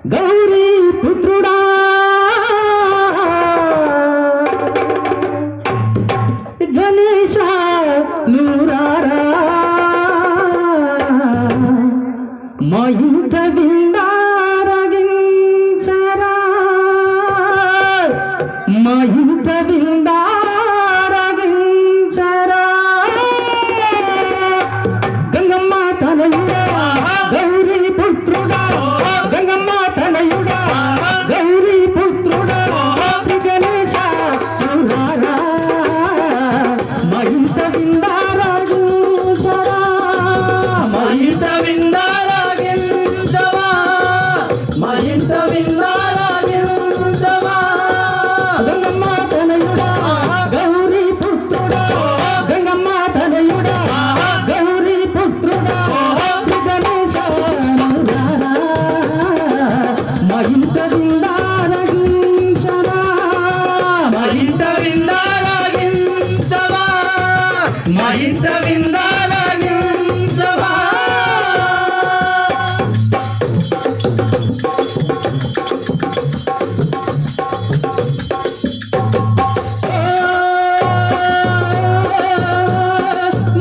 గౌరీ పుత్రుడా గణేశ నూరారా మా ఇంట విందారగించరా మా ఇంట విందారగించరా గంగమ్మ తనయుడా గౌరీ పుత్రుడా గంగమ్మ తనయుడా గౌరీ పుత్రుడా గణేశ నూరారా మా ఇంట విందారగించరా మా ఇంట విందారగించవా మా ఇంట విందారగించవా గంగమ్మ తనయుడా గౌరీ పుత్రుడా గంగమ్మ తనయుడా గౌరీ పుత్రుడా గణేశ నూరారా మా ఇంట విందారగించరా మా ఇంట విందారగించవా మా ఇంట విందారగించవా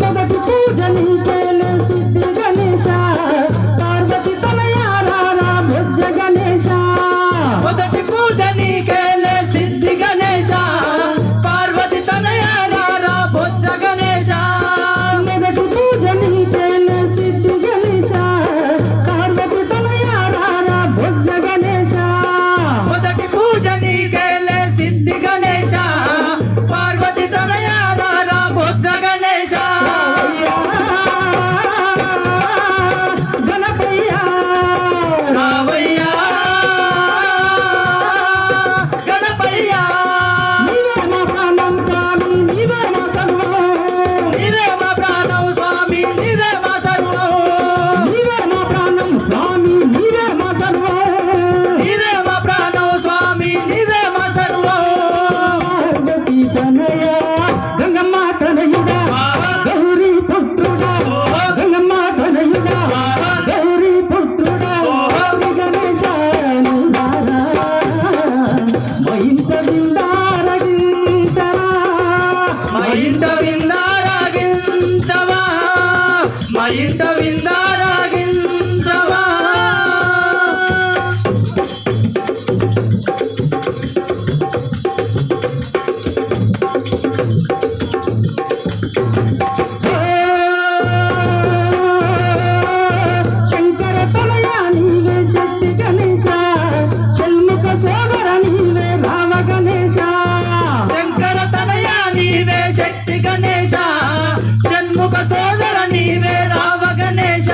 మొదటి పూజ నీకేలే సిద్ధి గణేశ పార్వతి తనయారా భుజ గణేశ మొదటి పూజ నీకేలే సిద్ధి గణేశ పార్వతి తనయారా బొజ్జ గణేశ మొదటి పూజ నీకేలే సిద్ధి గణేశ పార్వతి తనయారా భుజ గణేశ మొదటి పూజ నీకేలే సిద్ధి గణేశ పార్వతి తనయారా బొజ్జ గణేశ గణపయ్యా రావయ్యా గణపయ్యా నీవే మా ప్రాణం స్వామి నీవే మా సర్వం నీవే మా ప్రాణం స్వామి నీవే మా సర్వం నీవే మా ప్రాణం స్వామి నీవే మా సర్వం నీవే మా ప్రాణం స్వామి నీవే మా సర్వం పార్వతీ తనయ గంగమ్మ తనయుడా గౌరీ పుత్రుడా గంగమ్మ తనయుడా గౌరీ పుత్రుడా గణేశ నూరారా మా ఇంట విందారగించరా మా ఇంట విందారగించవా మా ఇంట విందారగించవా శంకర తనయ నీవే శక్తి గణేశ షణ్ముఖ సోదర నీవే భావ గణేశ శంకర తనయ నీవే శక్తి గణేశ షణ్ముఖ సోదర నీవే రావ గణేశ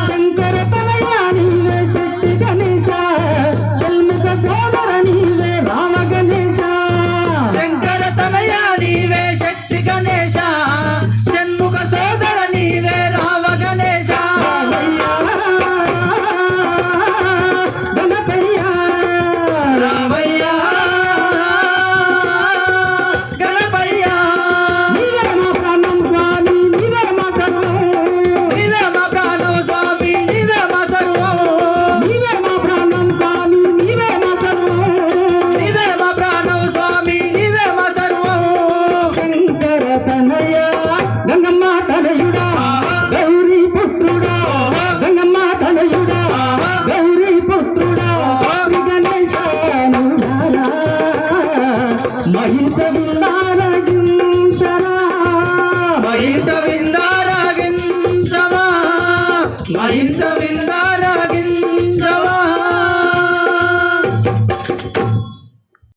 శంకర తనయ నీవే శక్తి గణేశ షణ్ముఖ సోదర నీవే భావ గణేశ శంకర తనయ నీవే శక్తి గణేశ షణ్ముఖ సోదర నీవే రావ గణేశ గణపయ్యా రావయ్యా గణపయ్యా నీవే మా ప్రాణం స్వామి నీవే మా సర్వం నీవే మా ప్రాణం స్వామి నీవే మా సర్వం నీవే మా ప్రాణం స్వామి నీవే మా సర్వం నీవే మా ప్రాణం స్వామి నీవే మా సర్వం శంకర తనయ గంగమ్మ తనయుడా గౌరీ పుత్రుడా గంగమ్మ తనయుడా గౌరీ పుత్రుడా గణేశ నూరారా మా ఇంట విందారగించరా